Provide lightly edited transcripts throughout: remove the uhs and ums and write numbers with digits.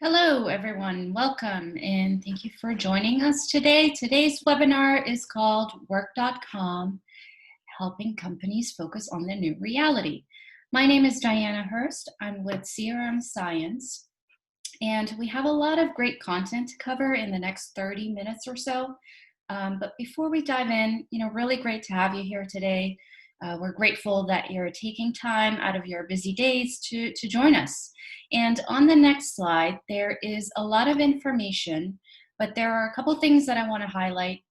Hello, everyone. Welcome, and thank you for joining us today. Today's webinar is called Work.com, Helping Companies Focus on the New Reality. My name is Diana Hurst. I'm with CRM Science, and we have a lot of great content to cover in the next 30 minutes or so. But before we dive in, really great to have you here today. We're grateful that you're taking time out of your busy days to join us. And on the next slide, there is a lot of information, but there are a couple things that I want to highlight.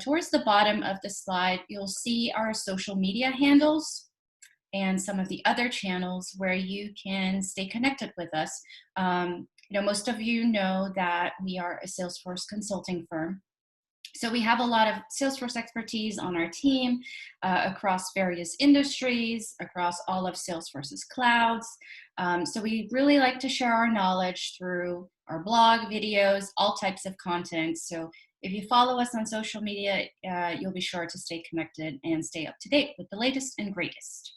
Towards the bottom of the slide, you'll see our social media handles and some of the other channels where you can stay connected with us. Most of you know that we are a Salesforce consulting firm. So we have a lot of Salesforce expertise on our team across various industries, across all of Salesforce's clouds. So we really like to share our knowledge through our blog, videos, all types of content. So if you follow us on social media, you'll be sure to stay connected and stay up to date with the latest and greatest.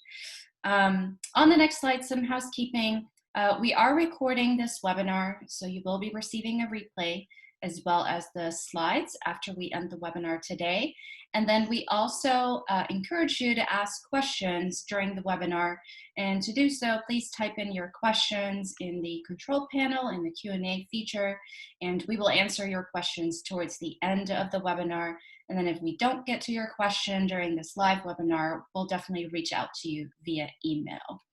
On the next slide, some housekeeping. We are recording this webinar, so you will be receiving a replay as well as the slides after we end the webinar today. And then we also encourage you to ask questions during the webinar. And to do so, please type in your questions in the control panel in the Q&A feature, and we will answer your questions towards the end of the webinar. And then if we don't get to your question during this live webinar, we'll definitely reach out to you via email.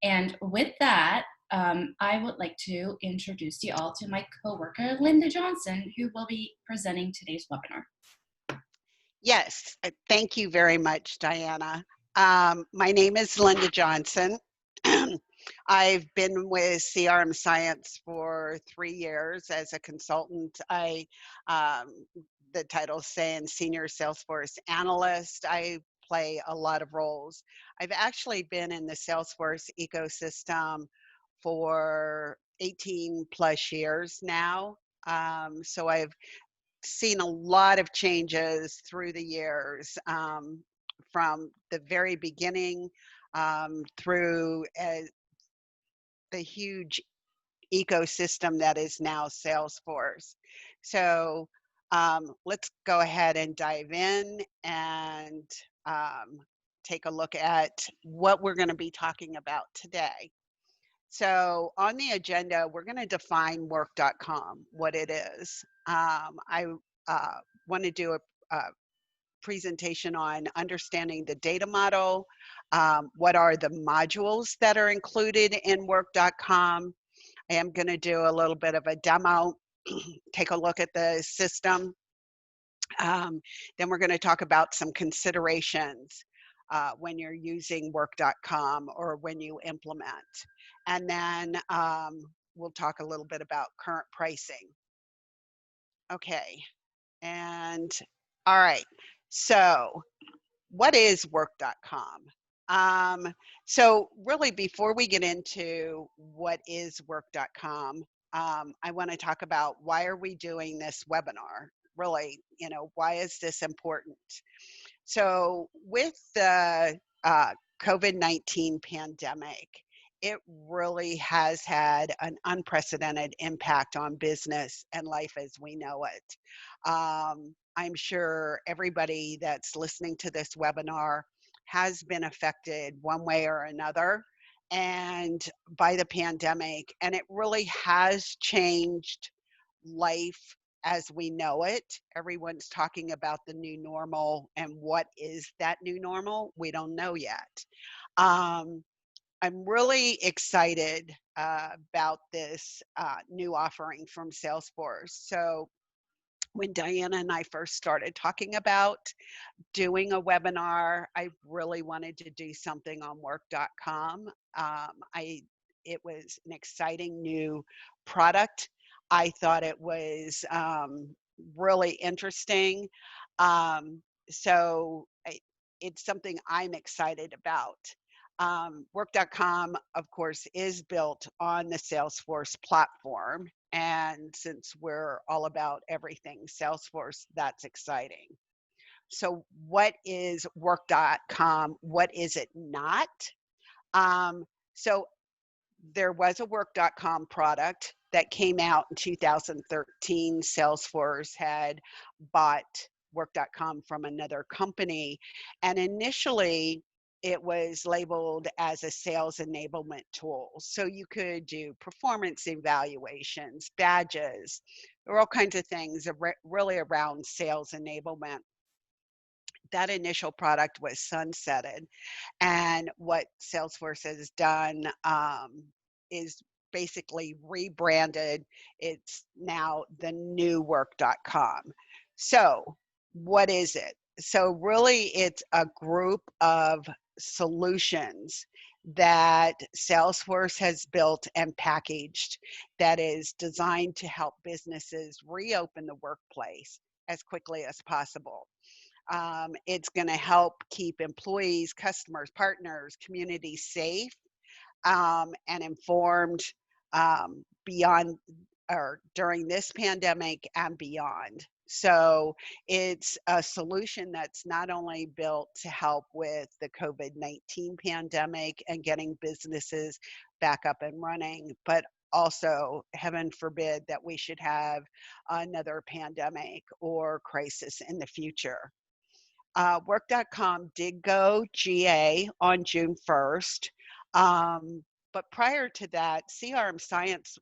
And with that, I would like to introduce you all to my coworker, Linda Johnson, who will be presenting today's webinar. Yes, thank you very much, Diana. My name is Linda Johnson. I've been with CRM Science for 3 years as a consultant. The title's saying Senior Salesforce Analyst. I play a lot of roles. I've actually been in the Salesforce ecosystem for 18 plus years now. So I've seen a lot of changes through the years, from the very beginning through the huge ecosystem that is now Salesforce. So let's go ahead and dive in and take a look at what we're going to be talking about today. So on the agenda, we're going to define Work.com, what it is. I want to do a presentation on understanding the data model, what are the modules that are included in Work.com. I am going to do a little bit of a demo, take a look at the system. Then we're going to talk about some considerations when you're using Work.com or when you implement. And then we'll talk a little bit about current pricing. Okay, and all right, so what is Work.com? So really, before we get into what is Work.com, I want to talk about why are we doing this webinar? Really, why is this important? So with the COVID-19 pandemic, it really has had an unprecedented impact on business and life as we know it. I'm sure everybody that's listening to this webinar has been affected one way or another and by the pandemic, and it really has changed life as we know it. Everyone's talking about the new normal, and what is that new normal? We don't know yet. I'm really excited about this new offering from Salesforce. So when Diana and I first started talking about doing a webinar, I really wanted to do something on Work.com. It was an exciting new product. I thought it was really interesting. So it's something I'm excited about. Work.com, of course, is built on the Salesforce platform. And since we're all about everything Salesforce, that's exciting. So what is Work.com? What is it not? So there was a Work.com product that came out in 2013. Salesforce had bought Work.com from another company. And initially, it was labeled as a sales enablement tool. So you could do performance evaluations, badges, there were all kinds of things really around sales enablement. That initial product was sunsetted. And what Salesforce has done is basically rebranded. It's now the new work.com. So, what is it? So, really, it's a group of solutions that Salesforce has built and packaged that is designed to help businesses reopen the workplace as quickly as possible. It's going to help keep employees, customers, partners, communities safe and informed beyond or during this pandemic and beyond. So it's a solution that's not only built to help with the COVID-19 pandemic and getting businesses back up and running, but also, heaven forbid, that we should have another pandemic or crisis in the future. Work.com did go GA on June 1st. But prior to that, CRM Science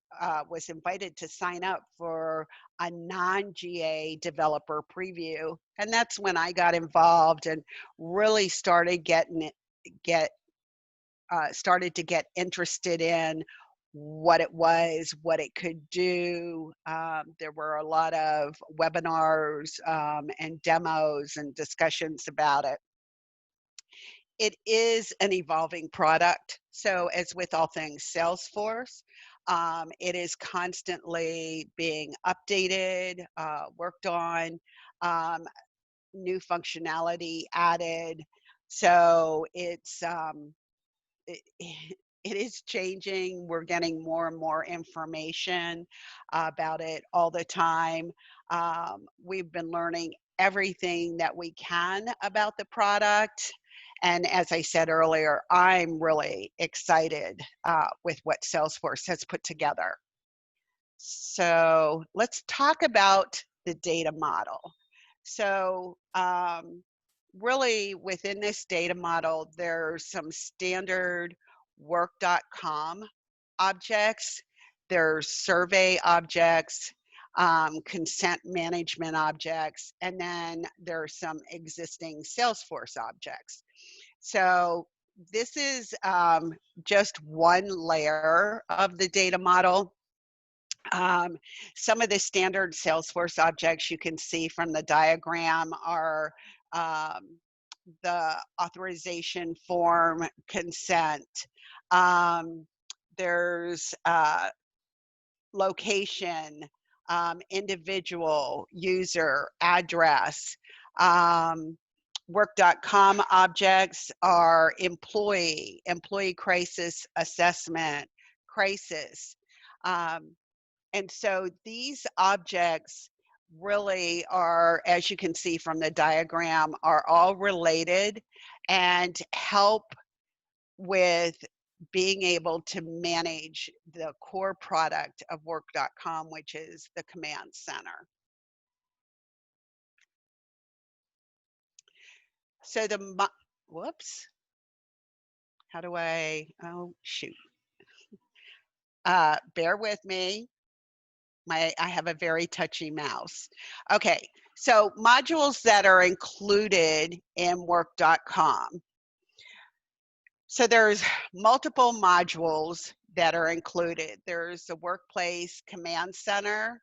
was invited to sign up for a non-GA developer preview. And that's when I got involved and really started to get interested in what it was, what it could do. There were a lot of webinars and demos and discussions about it. It is an evolving product. So as with all things Salesforce, it is constantly being updated, worked on, new functionality added. So it, it is changing. We're getting more and more information about it all the time. We've been learning everything that we can about the product. And as I said earlier, I'm really excited with what Salesforce has put together. So let's talk about the data model. So really within this data model, there's some standard work.com objects, there's survey objects, consent management objects, and then there are some existing Salesforce objects. So this is just one layer of the data model. Um, some of the standard Salesforce objects you can see from the diagram are the authorization form, consent. There's location, individual, user, address. Work.com objects are employee crisis assessment, crisis. And so these objects really are, as you can see from the diagram, are all related and help with being able to manage the core product of work.com, which is the command center. So whoops, how do oh shoot. Bear with me. I have a very touchy mouse. Okay, so modules that are included in work.com. So there's multiple modules that are included. There's the workplace command center,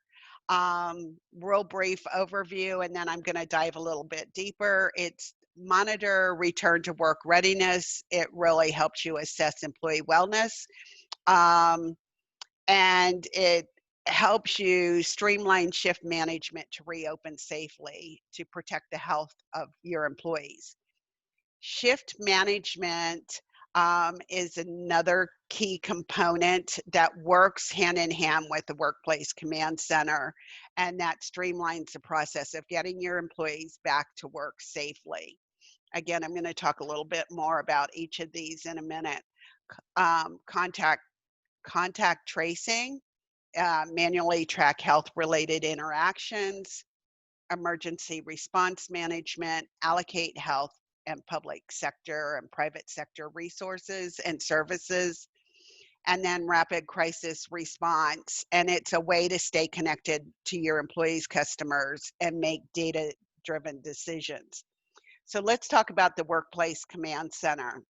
real brief overview, and then I'm going to dive a little bit deeper. It's monitor return to work readiness. It really helps you assess employee wellness. And it helps you streamline shift management to reopen safely to protect the health of your employees. Shift management is another key component that works hand in hand with the workplace command center, and that streamlines the process of getting your employees back to work safely. Again, I'm going to talk a little bit more about each of these in a minute. Contact tracing manually track health-related interactions, emergency response management, allocate health and public sector and private sector resources and services, and then rapid crisis response. And it's a way to stay connected to your employees, customers, and make data-driven decisions. So let's talk about the Workplace Command Center.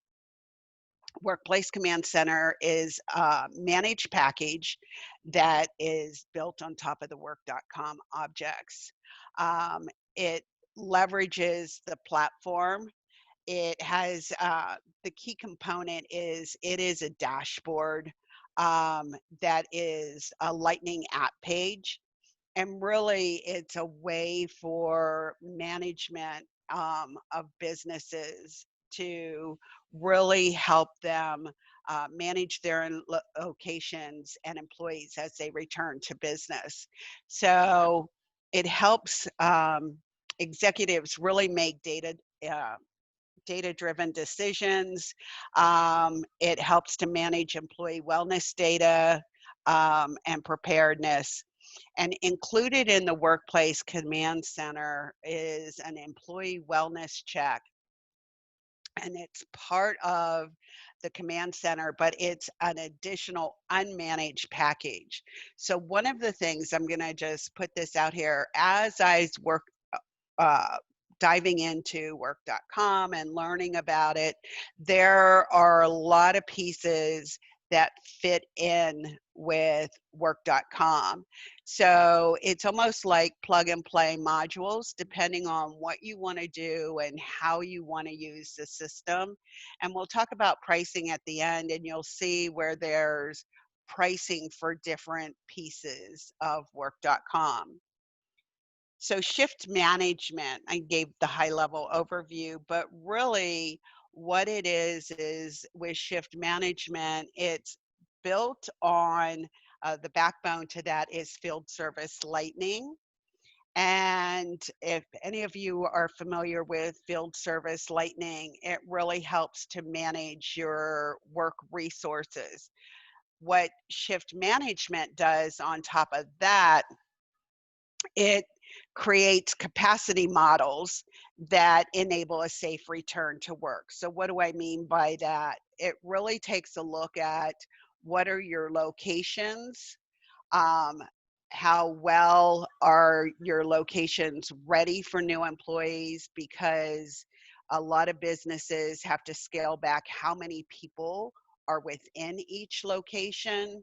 Workplace Command Center is a managed package that is built on top of the Work.com objects. It leverages the platform. It has the key component is it is a dashboard that is a Lightning app page. And really, it's a way for management of businesses to really help them manage their locations and employees as they return to business. So it helps executives really make data-driven decisions. It helps to manage employee wellness data and preparedness. And included in the Workplace Command Center is an employee wellness check. And it's part of the command center, but it's an additional unmanaged package. So one of the things, I'm going to just put this out here, as I work uh, diving into work.com and learning about it, there are a lot of pieces that fit in with work.com. So it's almost like plug and play modules depending on what you want to do and how you want to use the system. And we'll talk about pricing at the end, and you'll see where there's pricing for different pieces of work.com. So shift management, I gave the high level overview, but really what it is with shift management, it's built on the backbone to that is field service Lightning. And if any of you are familiar with field service Lightning, it really helps to manage your work resources. What shift management does on top of that, it creates capacity models that enable a safe return to work. So what do I mean by that? It really takes a look at what are your locations, um, how well are your locations ready for new employees, because a lot of businesses have to scale back how many people are within each location.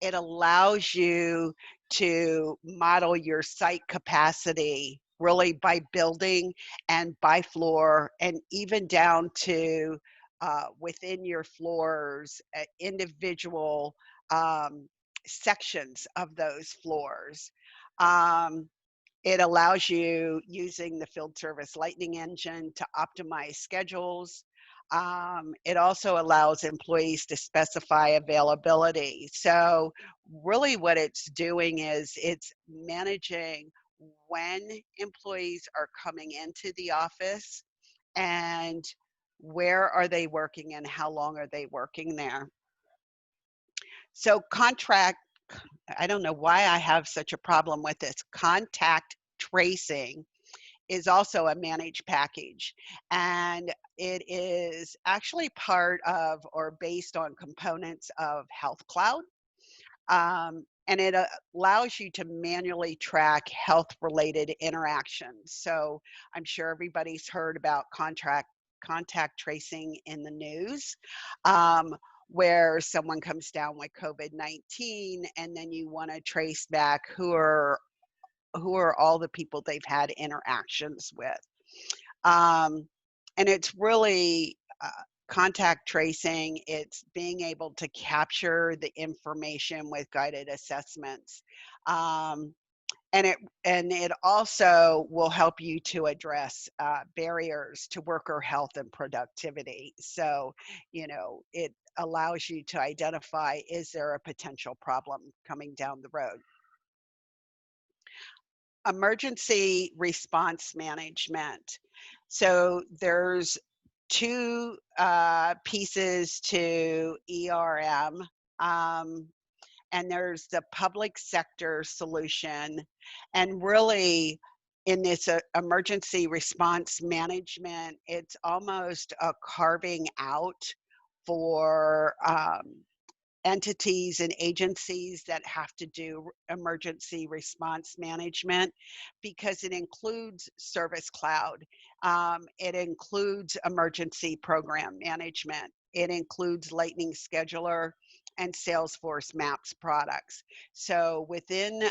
It allows you to model your site capacity really by building and by floor, and even down to within your floors, individual sections of those floors. Um, it allows you, using the field service Lightning engine, to optimize schedules. It also allows employees to specify availability. So really what it's doing is it's managing when employees are coming into the office and where are they working and how long are they working there. So I don't know why I have such a problem with this. Contact tracing is also a managed package, and it is actually part of or based on components of Health Cloud. And it allows you to manually track health-related interactions. So I'm sure everybody's heard about contact tracing in the news, where someone comes down with COVID-19, and then you want to trace back who are all the people they've had interactions with. And it's really contact tracing. It's being able to capture the information with guided assessments. And it also will help you to address barriers to worker health and productivity. So, it allows you to identify, is there a potential problem coming down the road? Emergency response management. So there's two pieces to ERM. and there's the public sector solution. And really, in this emergency response management, it's almost a carving out for entities and agencies that have to do emergency response management, because it includes Service Cloud, it includes emergency program management, it includes Lightning Scheduler and Salesforce Maps products. So within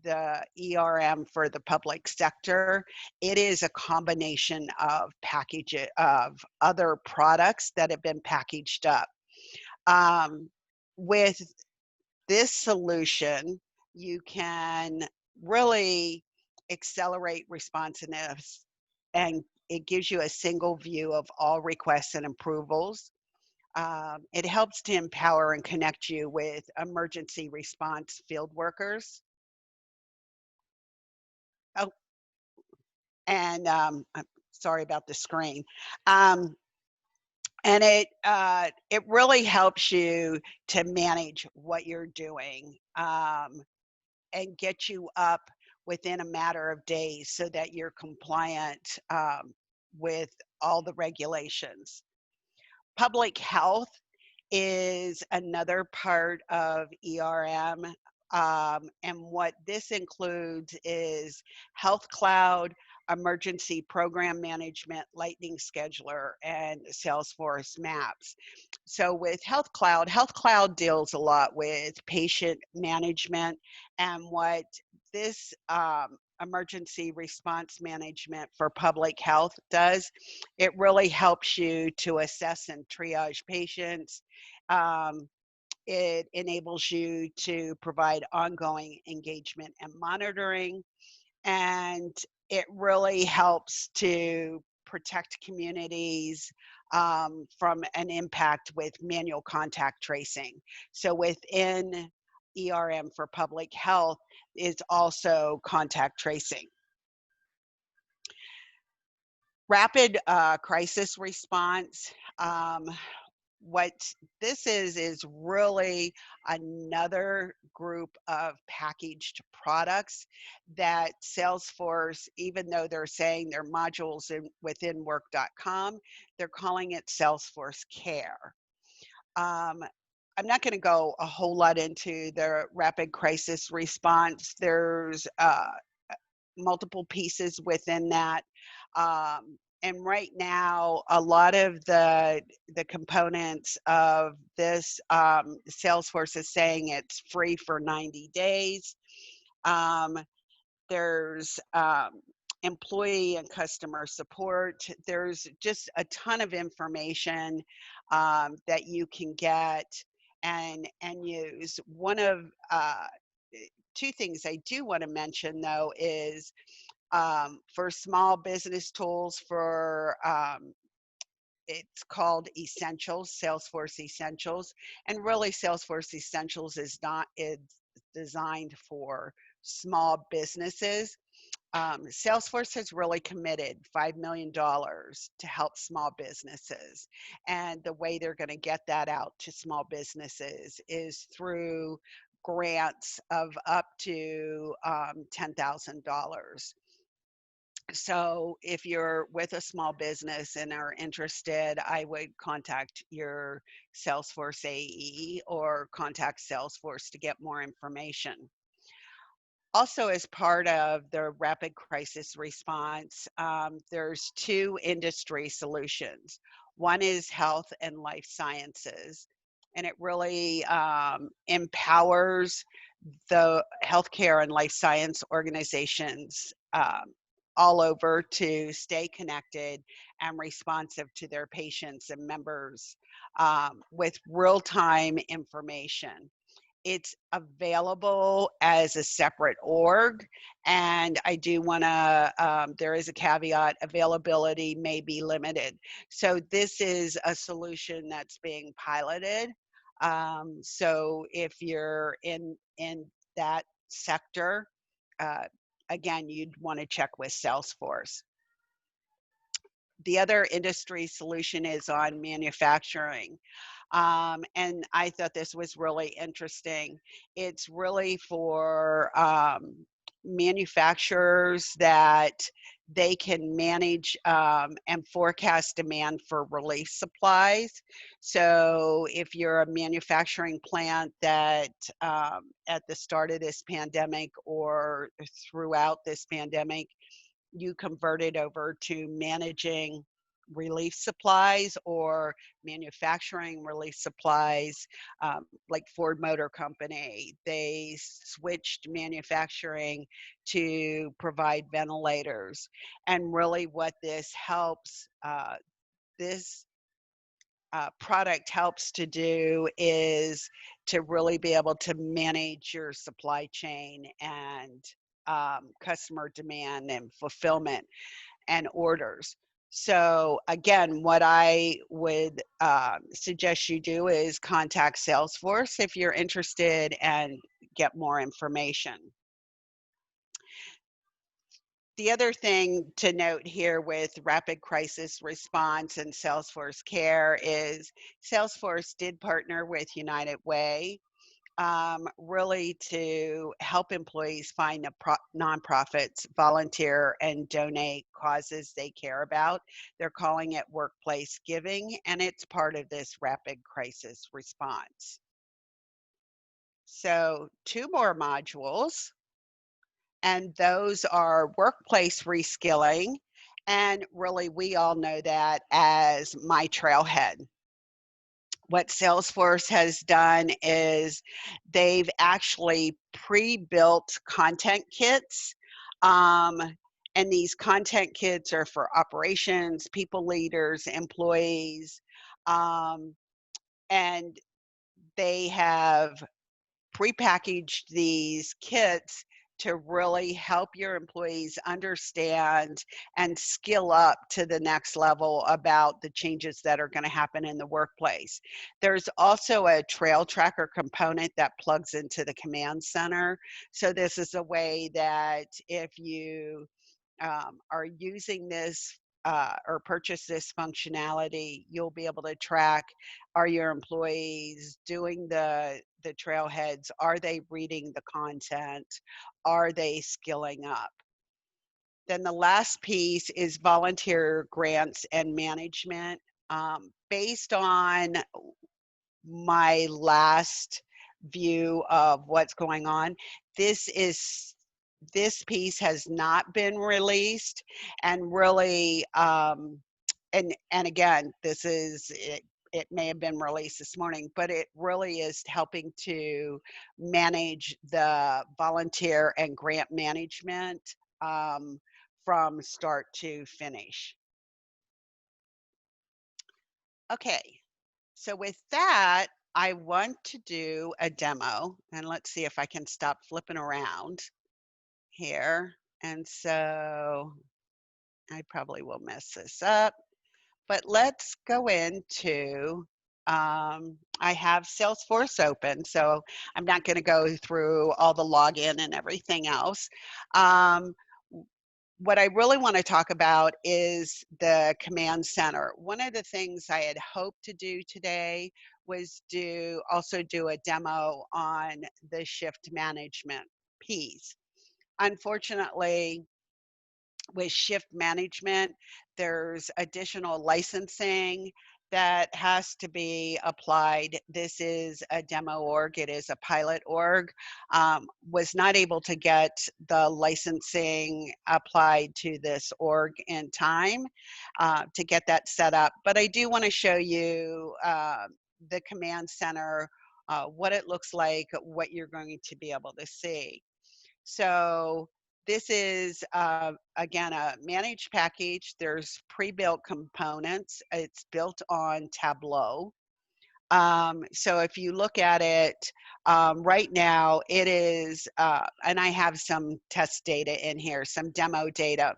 the ERM for the public sector, it is a combination of package of other products that have been packaged up. Um, with this solution, you can really accelerate responsiveness, and it gives you a single view of all requests and approvals. It helps to empower and connect you with emergency response field workers. Oh, and I'm sorry about the screen. And it really helps you to manage what you're doing, and get you up within a matter of days so that you're compliant with all the regulations. Public health is another part of ERM. And what this includes is Health Cloud, Emergency Program Management, Lightning Scheduler, and Salesforce Maps. So with Health Cloud deals a lot with patient management, and what this emergency response management for public health does, it really helps you to assess and triage patients. Um, it enables you to provide ongoing engagement and monitoring, and it really helps to protect communities from an impact with manual contact tracing. So within ERM for public health is also contact tracing. Rapid crisis response. What this is really another group of packaged products that Salesforce, even though they're saying they're modules within Work.com, they're calling it Salesforce Care. I'm not going to go a whole lot into the rapid crisis response. There's multiple pieces within that. And right now, a lot of the components of this, Salesforce is saying it's free for 90 days. There's employee and customer support. There's just a ton of information that you can get and use. One of two things I do want to mention, though, is for small business tools for it's called Essentials, Salesforce Essentials, and really Salesforce Essentials is designed for small businesses. Salesforce has really committed $5 million to help small businesses. And the way they're going to get that out to small businesses is through grants of up to $10,000. So if you're with a small business and are interested, I would contact your Salesforce AE or contact Salesforce to get more information. Also, as part of the rapid crisis response, there's two industry solutions. One is health and life sciences, and it really empowers the healthcare and life science organizations all over to stay connected and responsive to their patients and members with real-time information. It's available as a separate org, and I do want to, there is a caveat, availability may be limited. So this is a solution that's being piloted. So if you're in that sector, uh, again, you'd want to check with Salesforce. The other industry solution is on manufacturing. And I thought this was really interesting. It's really for manufacturers that they can manage and forecast demand for relief supplies. So if you're a manufacturing plant that at the start of this pandemic or throughout this pandemic, you converted over to managing relief supplies or manufacturing relief supplies, like Ford Motor Company. They switched manufacturing to provide ventilators. And really, what this product helps to do is to really be able to manage your supply chain and customer demand and fulfillment and orders. So again, what I would suggest you do is contact Salesforce if you're interested and get more information. The other thing to note here with rapid crisis response and Salesforce Care is Salesforce did partner with United Way, really to help employees find the nonprofits, volunteer, and donate causes they care about. They're calling it workplace giving, and it's part of this rapid crisis response. So 2 more modules, and those are workplace reskilling. And really, we all know that as my trailhead. What Salesforce has done is they've actually pre-built content kits. Um, and these content kits are for operations, people leaders, employees. Um, and they have prepackaged these kits to really help your employees understand and skill up to the next level about the changes that are going to happen in the workplace. There's also a trail tracker component that plugs into the command center. So this is a way that if you are using this or purchase this functionality, you'll be able to track, are your employees doing the trailheads? Are they reading the content? Are they skilling up? Then the last piece is volunteer grants and management. Based on my last view of what's going on, this is this piece has not been released, and really and again, this is it may have been released this morning, but it really is helping to manage the volunteer and grant management from start to finish. Okay, so with that, I want to do a demo, and let's see if I can stop flipping around here. And so I probably will mess this up, but let's go into, I have Salesforce open, so I'm not going to go through all the login and everything else. What I really want to talk about is the command center. One of the things I had hoped to do today was also do a demo on the shift management piece. Unfortunately, with shift management, there's additional licensing that has to be applied. This is a demo org, it is a pilot org. Was not able to get the licensing applied to this org in time to get that set up. But I do want to show you the command center, what it looks like, what you're going to be able to see. So this is, again, a managed package. There's pre-built components. It's built on Tableau. So if you look at it right now, it is, and I have some test data in here, some demo data.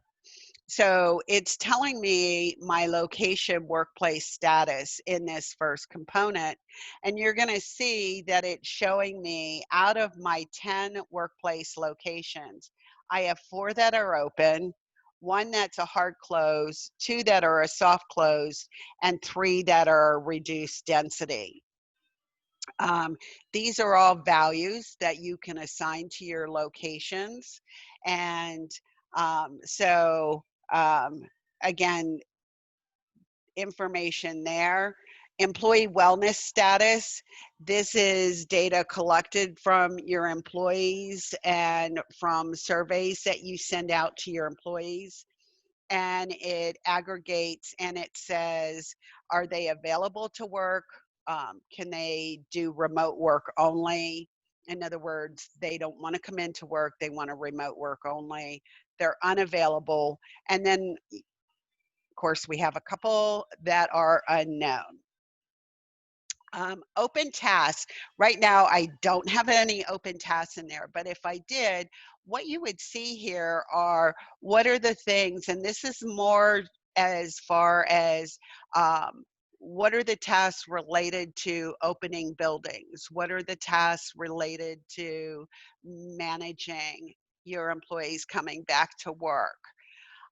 So it's telling me my location workplace status in this first component. And you're going to see that it's showing me out of my 10 workplace locations, I have 4 that are open, 1 that's a hard close, 2 that are a soft close, and 3 that are reduced density. Um, these are all values that you can assign to your locations. And so, um, again, information there. Employee wellness status. This is data collected from your employees and from surveys that you send out to your employees. And it aggregates and it says, are they available to work? Can they do remote work only? In other words, they don't want to come into work, they want to remote work only. They're unavailable. And then, of course, we have a couple that are unknown. Open tasks. Right now, I don't have any open tasks in there, but if I did, what you would see here are what are the things, and this is more as far as what are the tasks related to opening buildings? What are the tasks related to managing your employees coming back to work?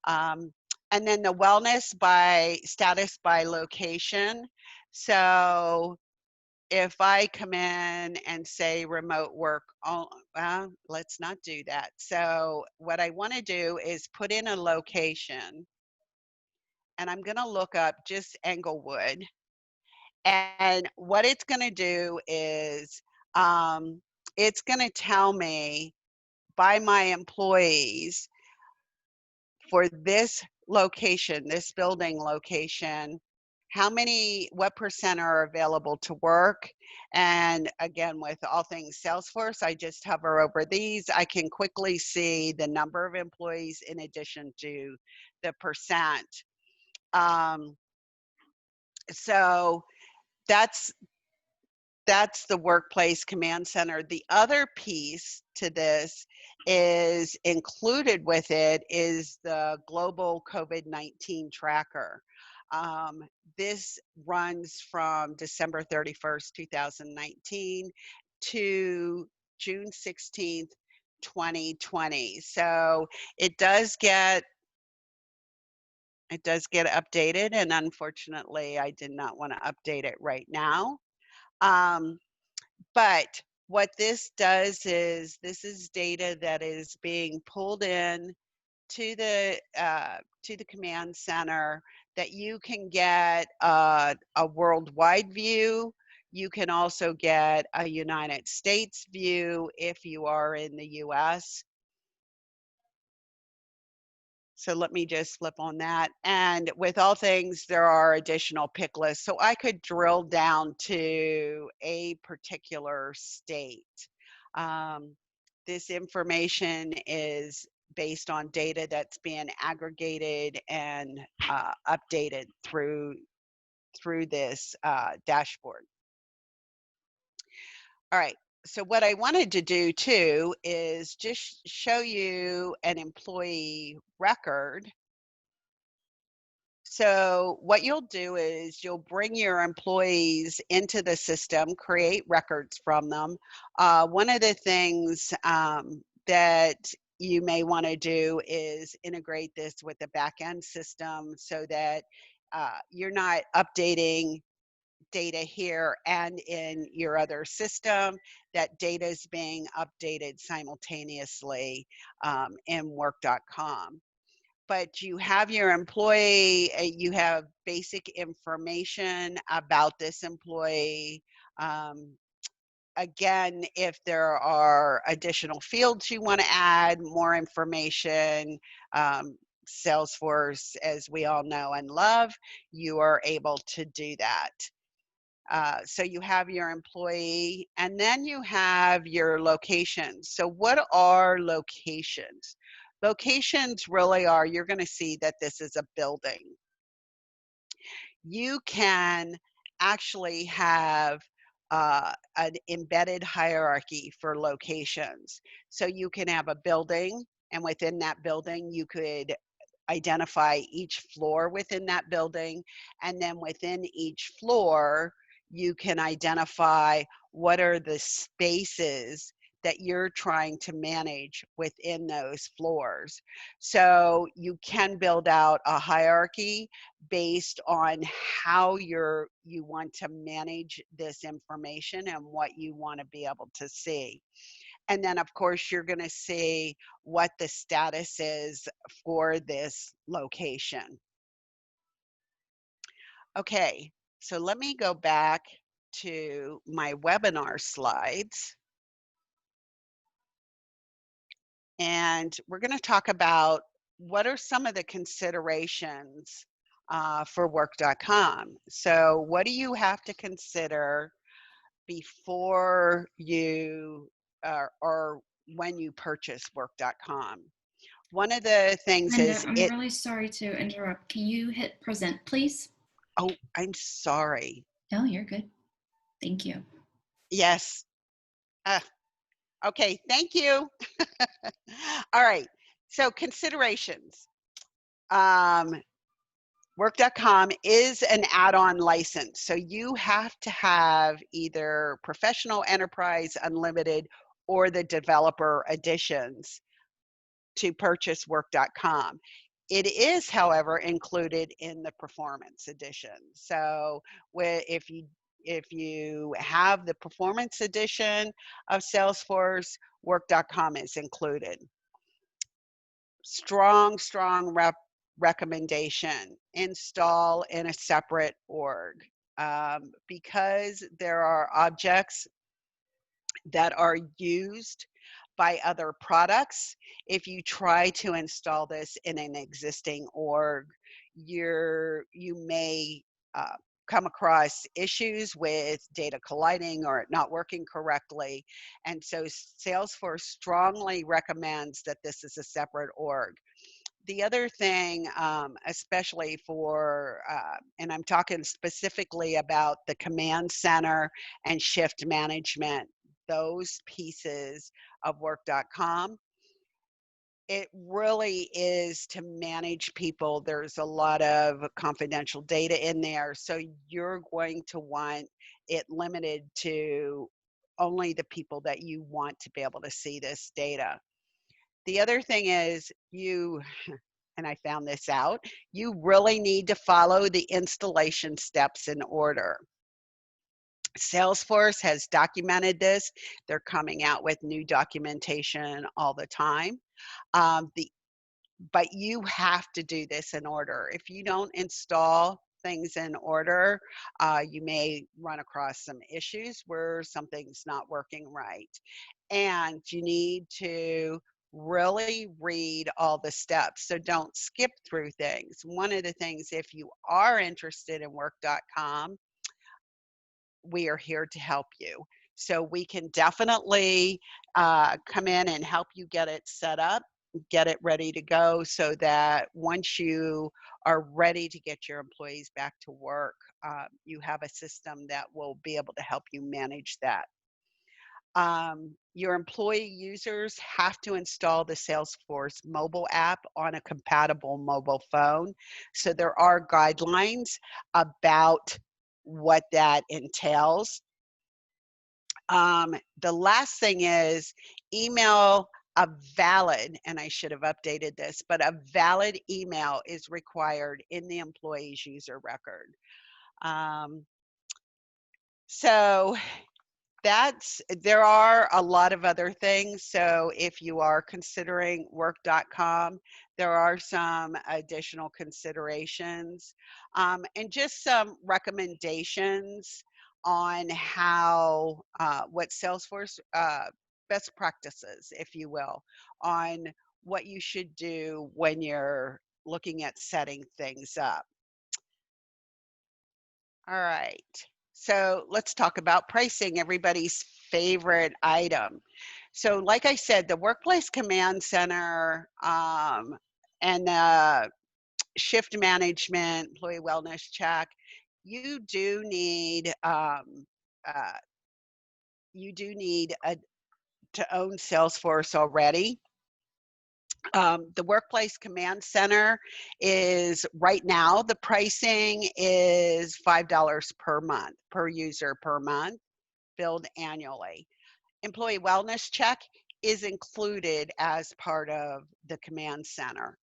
Um, and then the wellness by status by location. So if I come in and say remote work, well, let's not do that. So what I want to do is put in a location, and I'm going to look up just Englewood. And what it's going to do is it's going to tell me by my employees for this location, this building location, what percent are available to work. And again, with all things Salesforce, I just hover over these. I can quickly see the number of employees in addition to the percent. Um, so that's the workplace command center. The other piece to this is included with it is the global COVID-19 tracker. Um, this runs from December 31st, 2019 to June 16th, 2020. So it does get updated, and unfortunately I did not want to update it right now. Um, but what this does is this is data that is being pulled in to the command center that you can get a worldwide view. You can also get a United States view if you are in the US. So let me just flip on that. And with all things, there are additional pick lists. So I could drill down to a particular state. Um, this information is based on data that's being aggregated and updated through this dashboard. All right. So what I wanted to do too is just show you an employee record. So what you'll do is you'll bring your employees into the system, create records from them. One of the things that you may want to do is integrate this with the back-end system so that you're not updating data here and in your other system, that data is being updated simultaneously in work.com. But you have your employee, you have basic information about this employee. Again, if there are additional fields you want to add, more information, Salesforce, as we all know and love, you are able to do that. So you have your employee, and then you have your locations. So what are locations? Locations really are, you're going to see that this is a building. You can actually have an embedded hierarchy for locations. So you can have a building, and within that building, you could identify each floor within that building, and then within each floor, you can identify what are the spaces that you're trying to manage within those floors. So you can build out a hierarchy based on how you want to manage this information and what you want to be able to see. And then, of course, you're going to see what the status is for this location. Okay, so let me go back to my webinar slides. And we're going to talk about what are some of the considerations for work.com. So what do you have to consider before you or when you purchase work.com? One of the things Linda, is I'm really sorry to interrupt. Can you hit present, please? oh, I'm sorry. No, you're good. Thank you. Yes. Okay, thank you. All right. So considerations. Um, Work.com is an add-on license. So you have to have either Professional, Enterprise, Unlimited, or the developer editions to purchase Work.com. It is, however, included in the Performance edition. So if you have the Performance edition of Salesforce, Work.com is included. Strong recommendation: install in a separate org, because there are objects that are used by other products. If you try to install this in an existing org, you may come across issues with data colliding or it not working correctly. And so Salesforce strongly recommends that this is a separate org. The other thing, especially for, and I'm talking specifically about the command center and shift management, those pieces of work.com, it really is to manage people. There's a lot of confidential data in there. So you're going to want it limited to only the people that you want to be able to see this data. The other thing is and I found this out, you really need to follow the installation steps in order. Salesforce has documented this. They're coming out with new documentation all the time. But you have to do this in order. If you don't install things in order, you may run across some issues where something's not working right. And you need to really read all the steps. So don't skip through things. One of the things, if you are interested in work.com, we are here to help you. So we can definitely come in and help you get it set up, get it ready to go, so that once you are ready to get your employees back to work, you have a system that will be able to help you manage that. Your employee users have to install the Salesforce mobile app on a compatible mobile phone. So there are guidelines about what that entails. The last thing is email a valid, and I should have updated this, but a valid email is required in the employee's user record. So there are a lot of other things. So if you are considering work.com, there are some additional considerations, and just some recommendations on how, what Salesforce, best practices, if you will, on what you should do when you're looking at setting things up. All right. So let's talk about pricing, everybody's favorite item. So like I said, the Workplace Command Center and the shift management, employee wellness check, you do need to own Salesforce already. The Workplace Command Center is right now, the pricing is $5 per month, per user per month, billed annually. employee wellness check is included as part of the command center.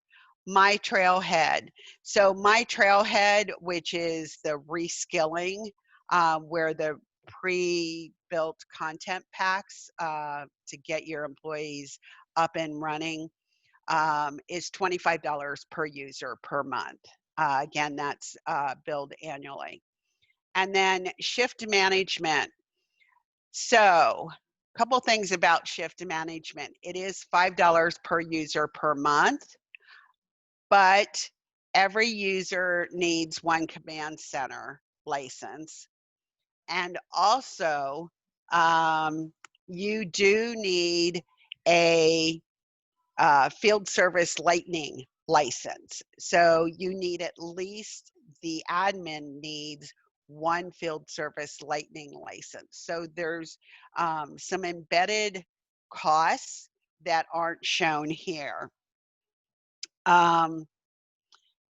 My Trailhead. So My Trailhead, which is the reskilling, where the pre-built content packs to get your employees up and running, is $25 per user per month. Again, that's billed annually. And then shift management. So a couple things about shift management. It is $5 per user per month, but every user needs one command center license. And also, you do need a field service lightning license. So you need at least, the admin needs one field service lightning license. So there's some embedded costs that aren't shown here.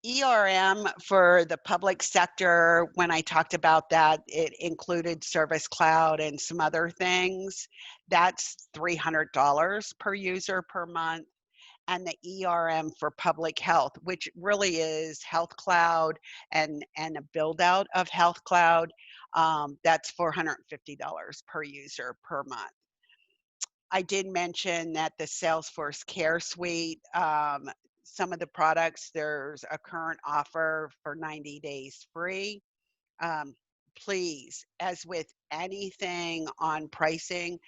ERM for the public sector, when I talked about that, it included Service Cloud and some other things. That's $300 per user per month. And the ERM for public health, which really is Health Cloud and a build out of Health Cloud, that's $450 per user per month. I did mention that the Salesforce Care Suite, some of the products, there's a current offer for 90 days free. Please, as with anything on pricing,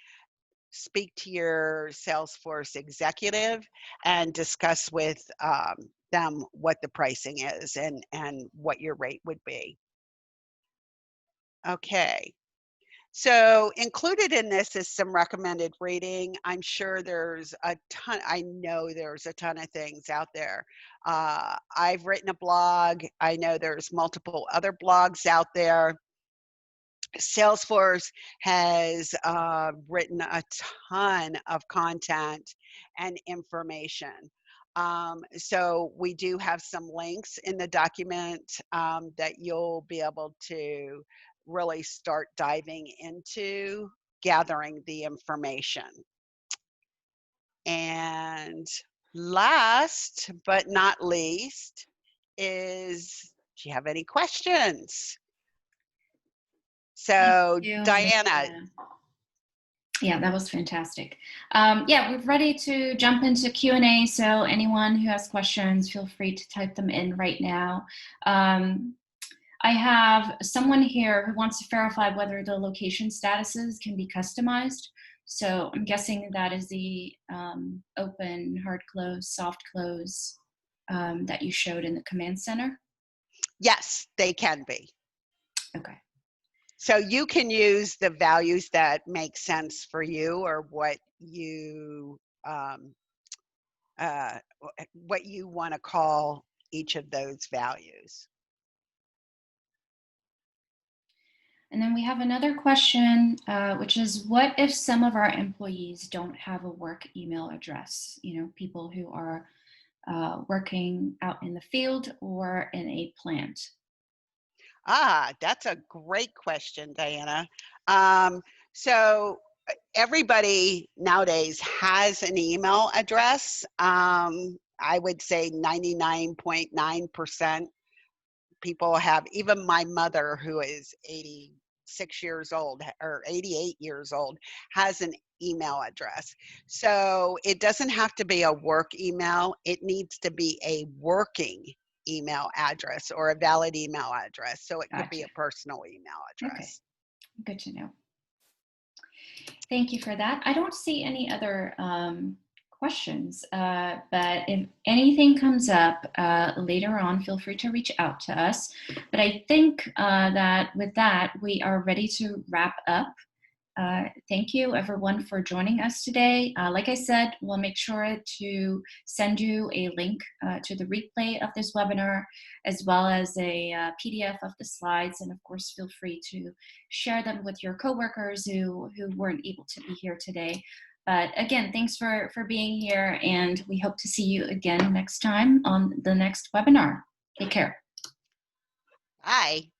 speak to your Salesforce executive and discuss with them what the pricing is and what your rate would be. Okay. So included in this is some recommended reading. I'm sure there's a ton, I know there's a ton of things out there. I've written a blog. I know there's multiple other blogs out there. Salesforce has written a ton of content and information. So we do have some links in the document that you'll be able to really start diving into gathering the information. And last but not least is, do you have any questions? So Diana. Yeah, that was fantastic. Yeah, we're ready to jump into Q&A. So anyone who has questions, feel free to type them in right now. I have someone here who wants to verify whether the location statuses can be customized. So I'm guessing that is the open, hard close, soft close that you showed in the command center? Yes, they can be. Okay. So you can use the values that make sense for you, or what you want to call each of those values. And then we have another question, which is, what if some of our employees don't have a work email address? You know, people who are working out in the field or in a plant. That's a great question, Diana. So everybody nowadays has an email address. I would say 99.9% people have. Even my mother, who is 86 years old or 88 years old, has an email address. So it doesn't have to be a work email. It needs to be a working email address or a valid email address. So it could be a personal email address. Okay, good to know. Thank you for that. I don't see any other questions, but if anything comes up later on, feel free to reach out to us. But I think that with that, we are ready to wrap up. Thank you everyone for joining us today. Like I said, we'll make sure to send you a link to the replay of this webinar, as well as a PDF of the slides. And of course, feel free to share them with your coworkers who weren't able to be here today. But again, thanks for being here, and we hope to see you again next time on the next webinar. Take care. Bye.